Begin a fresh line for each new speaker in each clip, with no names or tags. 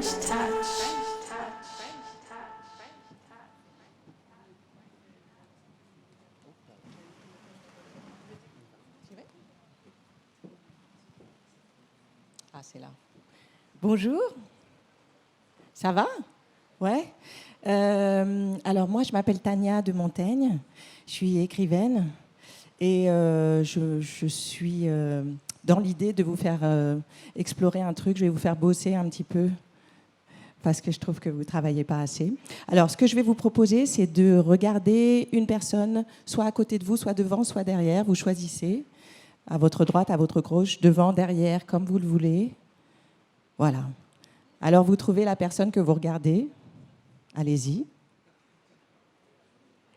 Ah, c'est là. Bonjour. Ça va? Ouais. Alors moi, je m'appelle Tania de Montaigne. Je suis écrivaine et je suis dans l'idée de vous faire explorer un truc. Je vais vous faire bosser un petit peu parce que je trouve que vous ne travaillez pas assez. Alors, ce que je vais vous proposer, c'est de regarder une personne, soit à côté de vous, soit devant, soit derrière. Vous choisissez, à votre droite, à votre gauche, devant, derrière, comme vous le voulez. Voilà. Alors, vous trouvez la personne que vous regardez. Allez-y.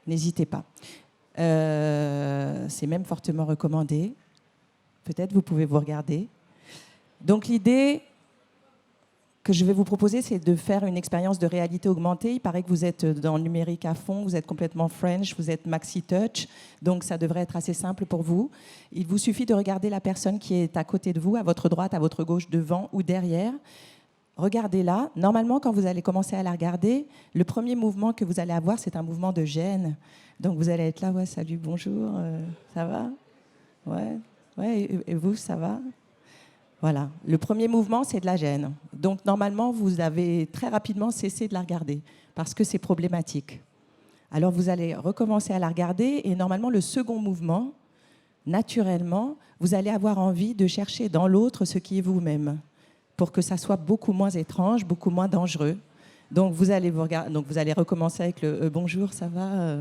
N'hésitez pas. C'est même fortement recommandé. Peut-être vous pouvez vous regarder. Donc, l'idée que je vais vous proposer, c'est de faire une expérience de réalité augmentée. Il paraît que vous êtes dans le numérique à fond, vous êtes complètement French, vous êtes maxi touch, donc ça devrait être assez simple pour vous. Il vous suffit de regarder la personne qui est à côté de vous, à votre droite, à votre gauche, devant ou derrière. Regardez-la. Normalement, quand vous allez commencer à la regarder, le premier mouvement que vous allez avoir, c'est un mouvement de gêne. Donc vous allez être là, ouais, salut, bonjour, ça va? Ouais, et vous, ça va? Voilà. Le premier mouvement, c'est de la gêne. Donc, normalement, vous avez très rapidement cessé de la regarder parce que c'est problématique. Alors, vous allez recommencer à la regarder et normalement, le second mouvement, naturellement, vous allez avoir envie de chercher dans l'autre ce qui est vous-même pour que ça soit beaucoup moins étrange, beaucoup moins dangereux. Donc, vous allez recommencer avec le bonjour, ça va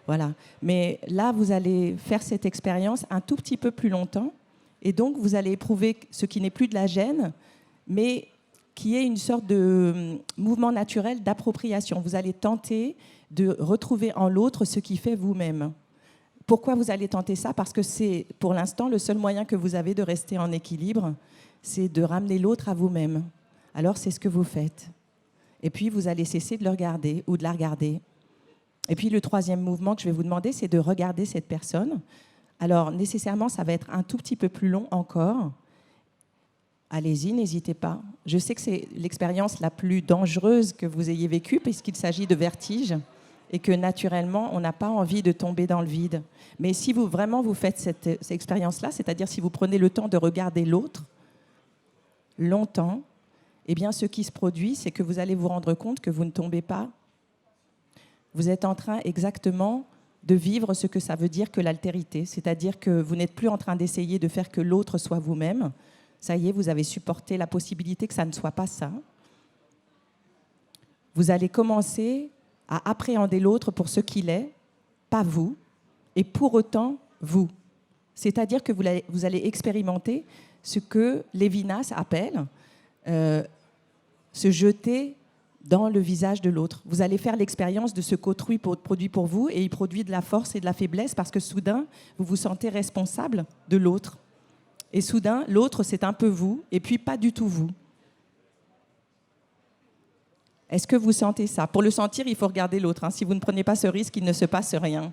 voilà. Mais là, vous allez faire cette expérience un tout petit peu plus longtemps. Et donc, vous allez éprouver ce qui n'est plus de la gêne, mais qui est une sorte de mouvement naturel d'appropriation. Vous allez tenter de retrouver en l'autre ce qui fait vous-même. Pourquoi vous allez tenter ça? Parce que c'est, pour l'instant, le seul moyen que vous avez de rester en équilibre, c'est de ramener l'autre à vous-même. Alors, c'est ce que vous faites. Et puis, vous allez cesser de le regarder ou de la regarder. Et puis, le troisième mouvement que je vais vous demander, c'est de regarder cette personne. Alors, nécessairement, ça va être un tout petit peu plus long encore. Allez-y, n'hésitez pas. Je sais que c'est l'expérience la plus dangereuse que vous ayez vécue, puisqu'il s'agit de vertige, et que naturellement, on n'a pas envie de tomber dans le vide. Mais si vous vraiment vous faites cette expérience-là, c'est-à-dire si vous prenez le temps de regarder l'autre longtemps, eh bien, ce qui se produit, c'est que vous allez vous rendre compte que vous ne tombez pas. Vous êtes en train exactement de vivre ce que ça veut dire que l'altérité, c'est-à-dire que vous n'êtes plus en train d'essayer de faire que l'autre soit vous-même. Ça y est, vous avez supporté la possibilité que ça ne soit pas ça. Vous allez commencer à appréhender l'autre pour ce qu'il est, pas vous, et pour autant vous. C'est-à-dire que vous allez expérimenter ce que Lévinas appelle se jeter dans le visage de l'autre. Vous allez faire l'expérience de ce qu'autrui produit pour vous, et il produit de la force et de la faiblesse parce que soudain, vous vous sentez responsable de l'autre. Et soudain, l'autre, c'est un peu vous, et puis pas du tout vous. Est-ce que vous sentez ça? Pour le sentir, il faut regarder l'autre. Si vous ne prenez pas ce risque, il ne se passe rien.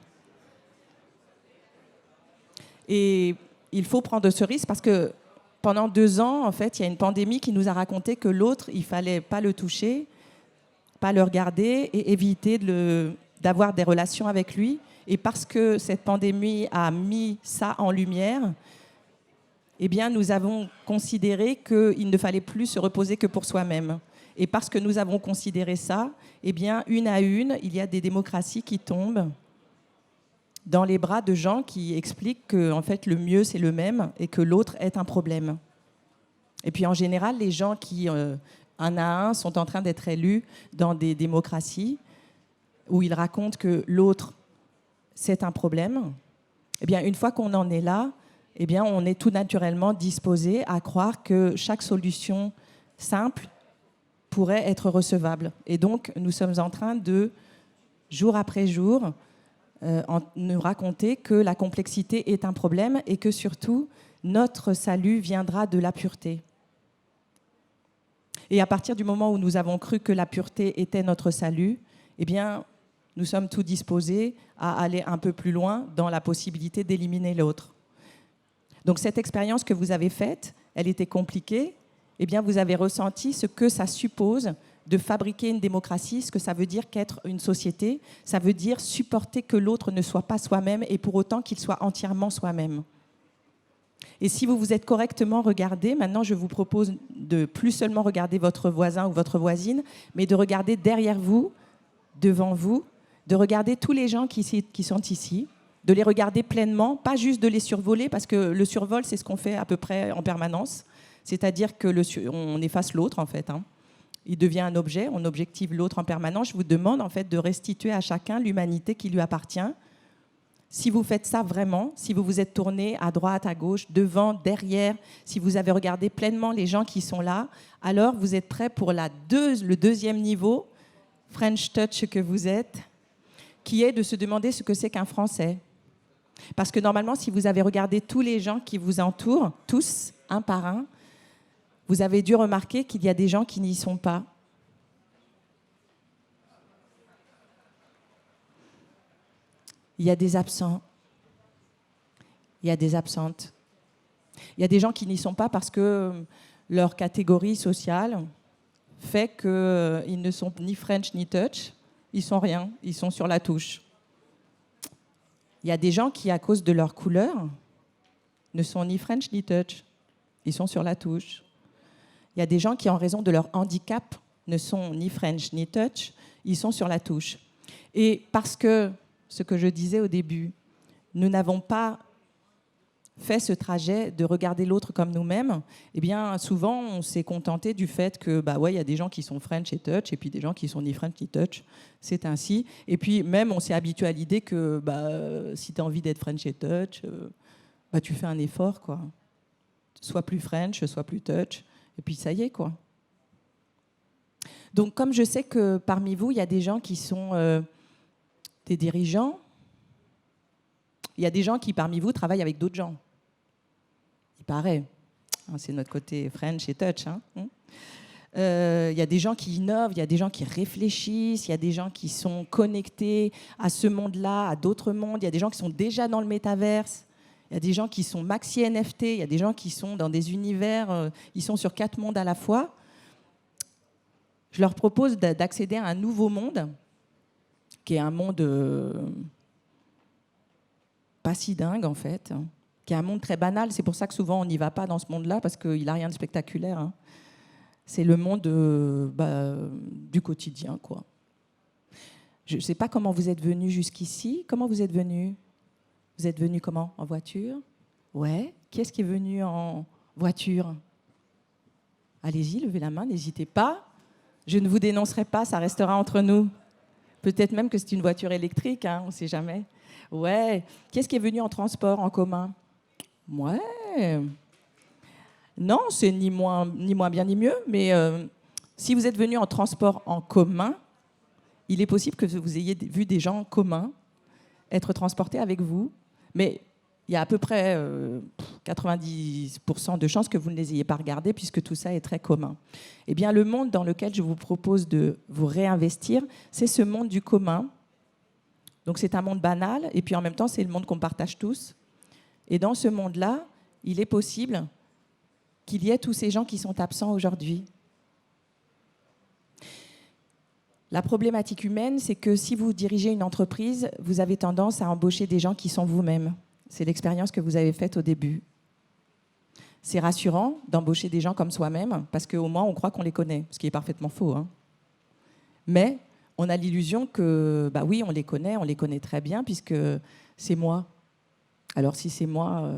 Et il faut prendre ce risque parce que pendant 2 ans, en fait, il y a une pandémie qui nous a raconté que l'autre, il ne fallait pas le toucher, pas le regarder et éviter d'avoir des relations avec lui. Et parce que cette pandémie a mis ça en lumière, eh bien, nous avons considéré qu'il ne fallait plus se reposer que pour soi-même. Et parce que nous avons considéré ça, eh bien, une à une, il y a des démocraties qui tombent dans les bras de gens qui expliquent que en fait, le mieux, c'est le même et que l'autre est un problème. Et puis, en général, les gens qui... un à un, sont en train d'être élus dans des démocraties où ils racontent que l'autre, c'est un problème. Eh bien, une fois qu'on en est là, eh bien, on est tout naturellement disposé à croire que chaque solution simple pourrait être recevable. Et donc, nous sommes en train de, jour après jour, nous raconter que la complexité est un problème et que surtout, notre salut viendra de la pureté. Et à partir du moment où nous avons cru que la pureté était notre salut, eh bien, nous sommes tous disposés à aller un peu plus loin dans la possibilité d'éliminer l'autre. Donc cette expérience que vous avez faite, elle était compliquée, eh bien, vous avez ressenti ce que ça suppose de fabriquer une démocratie, ce que ça veut dire qu'être une société. Ça veut dire supporter que l'autre ne soit pas soi-même et pour autant qu'il soit entièrement soi-même. Et si vous vous êtes correctement regardé, maintenant je vous propose de plus seulement regarder votre voisin ou votre voisine, mais de regarder derrière vous, devant vous, de regarder tous les gens qui sont ici, de les regarder pleinement, pas juste de les survoler, parce que le survol, c'est ce qu'on fait à peu près en permanence. C'est-à-dire qu'on efface l'autre, en fait. Il devient un objet, on objective l'autre en permanence. Je vous demande, en fait, de restituer à chacun l'humanité qui lui appartient. Si vous faites ça vraiment, si vous vous êtes tourné à droite, à gauche, devant, derrière, si vous avez regardé pleinement les gens qui sont là, alors vous êtes prêts pour le deuxième niveau, French Touch que vous êtes, qui est de se demander ce que c'est qu'un Français. Parce que normalement, si vous avez regardé tous les gens qui vous entourent, tous, un par un, vous avez dû remarquer qu'il y a des gens qui n'y sont pas. Il y a des absents. Il y a des absentes. Il y a des gens qui n'y sont pas parce que leur catégorie sociale fait qu'ils ne sont ni French ni Touch. Ils sont rien. Ils sont sur la touche. Il y a des gens qui, à cause de leur couleur, ne sont ni French ni Touch. Ils sont sur la touche. Il y a des gens qui, en raison de leur handicap, ne sont ni French ni Touch. Ils sont sur la touche. Et parce que, ce que je disais au début, nous n'avons pas fait ce trajet de regarder l'autre comme nous-mêmes, eh bien, souvent, on s'est contenté du fait que, il y a des gens qui sont French et Touch, et puis des gens qui sont ni French ni Touch. C'est ainsi. Et puis, même, on s'est habitué à l'idée que, si tu as envie d'être French et Touch, tu fais un effort, quoi. Sois plus French, sois plus Touch, et puis ça y est, quoi. Donc, comme je sais que parmi vous, il y a des gens qui sont des dirigeants, il y a des gens qui, parmi vous, travaillent avec d'autres gens. Il paraît. C'est notre côté French et Touch. Il y a des gens qui innovent, il y a des gens qui réfléchissent, il y a des gens qui sont connectés à ce monde-là, à d'autres mondes. Il y a des gens qui sont déjà dans le métaverse. Il y a des gens qui sont maxi NFT. Il y a des gens qui sont dans des univers. Ils sont sur 4 mondes à la fois. Je leur propose d'accéder à un nouveau monde, qui est un monde pas si dingue, en fait, qui est un monde très banal. C'est pour ça que souvent, on n'y va pas dans ce monde-là, parce qu'il n'a rien de spectaculaire. C'est le monde du quotidien, quoi. Je ne sais pas comment vous êtes venus jusqu'ici. Comment vous êtes venus ? Vous êtes venus comment ? En voiture ? Ouais. Qui est-ce qui est venu en voiture ? Allez-y, levez la main, n'hésitez pas. Je ne vous dénoncerai pas, ça restera entre nous. Peut-être même que c'est une voiture électrique, on ne sait jamais. Ouais. Qui est-ce qui est venu en transport en commun ? Ouais. Non, c'est ni moins bien ni mieux, mais si vous êtes venu en transport en commun, il est possible que vous ayez vu des gens communs être transportés avec vous, mais il y a à peu près 90% de chances que vous ne les ayez pas regardés, puisque tout ça est très commun. Eh bien, le monde dans lequel je vous propose de vous réinvestir, c'est ce monde du commun. Donc, c'est un monde banal, et puis en même temps, c'est le monde qu'on partage tous. Et dans ce monde-là, il est possible qu'il y ait tous ces gens qui sont absents aujourd'hui. La problématique humaine, c'est que si vous dirigez une entreprise, vous avez tendance à embaucher des gens qui sont vous-même. C'est l'expérience que vous avez faite au début. C'est rassurant d'embaucher des gens comme soi-même, parce qu'au moins, on croit qu'on les connaît, ce qui est parfaitement faux. Mais on a l'illusion que, oui, on les connaît très bien, puisque c'est moi. Alors, si c'est moi,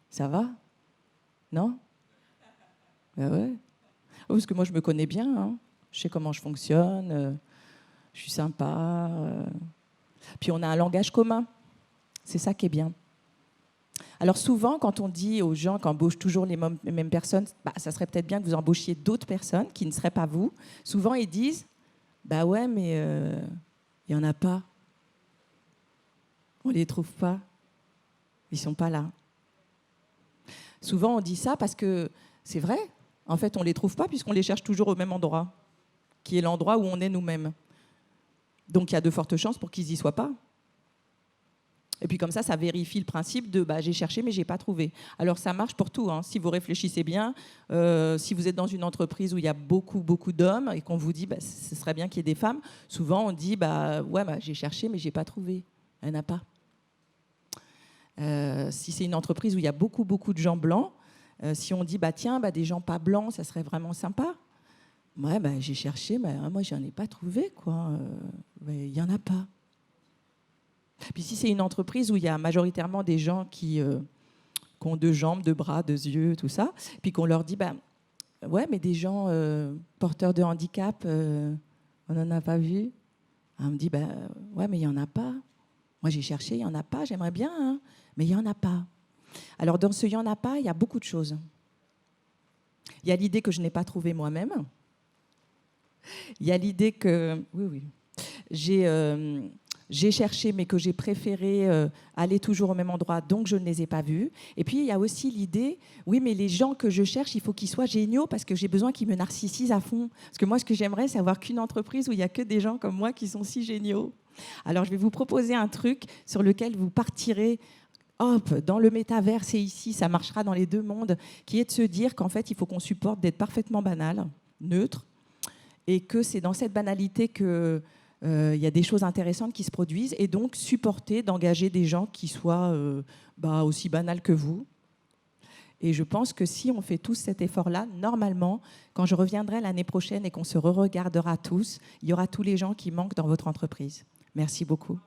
ça va ? Non ? Ouais. Parce que moi, je me connais bien. Je sais comment je fonctionne. Je suis sympa. Puis, on a un langage commun. C'est ça qui est bien. Alors, souvent, quand on dit aux gens qu'embauchent toujours les mêmes personnes, ça serait peut-être bien que vous embauchiez d'autres personnes qui ne seraient pas vous. Souvent, ils disent, ouais, mais il n'y en a pas. On ne les trouve pas. Ils ne sont pas là. Souvent, on dit ça parce que c'est vrai. En fait, on ne les trouve pas puisqu'on les cherche toujours au même endroit, qui est l'endroit où on est nous-mêmes. Donc, il y a de fortes chances pour qu'ils n'y soient pas. Et puis comme ça vérifie le principe de j'ai cherché mais j'ai pas trouvé. Alors ça marche pour tout, hein. Si vous réfléchissez bien, si vous êtes dans une entreprise où il y a beaucoup d'hommes et qu'on vous dit ce serait bien qu'il y ait des femmes, souvent on dit j'ai cherché mais j'ai pas trouvé. Il n'y en a pas. Si c'est une entreprise où il y a beaucoup de gens blancs, si on dit des gens pas blancs, ça serait vraiment sympa. Ouais, j'ai cherché, mais moi j'en ai pas trouvé quoi. Il y en a pas. Puis si c'est une entreprise où il y a majoritairement des gens qui ont 2 jambes, 2 bras, 2 yeux, tout ça, puis qu'on leur dit ouais, mais des gens porteurs de handicap, on n'en a pas vu. On me dit ouais, mais il y en a pas. Moi j'ai cherché, il y en a pas. J'aimerais bien, hein, mais il y en a pas. Alors dans ce il y en a pas, il y a beaucoup de choses. Il y a l'idée que je n'ai pas trouvé moi-même. Il y a l'idée que oui, j'ai cherché, mais que j'ai préféré aller toujours au même endroit, donc je ne les ai pas vus. Et puis, il y a aussi l'idée, oui, mais les gens que je cherche, il faut qu'ils soient géniaux parce que j'ai besoin qu'ils me narcissisent à fond. Parce que moi, ce que j'aimerais, c'est avoir qu'une entreprise où il n'y a que des gens comme moi qui sont si géniaux. Alors, je vais vous proposer un truc sur lequel vous partirez dans le métavers, c'est ici, ça marchera dans les 2 mondes, qui est de se dire qu'en fait, il faut qu'on supporte d'être parfaitement banal, neutre, et que c'est dans cette banalité que il y a des choses intéressantes qui se produisent, et donc supporter d'engager des gens qui soient aussi banals que vous. Et je pense que si on fait tous cet effort-là, normalement, quand je reviendrai l'année prochaine et qu'on se re-regardera tous, il y aura tous les gens qui manquent dans votre entreprise. Merci beaucoup.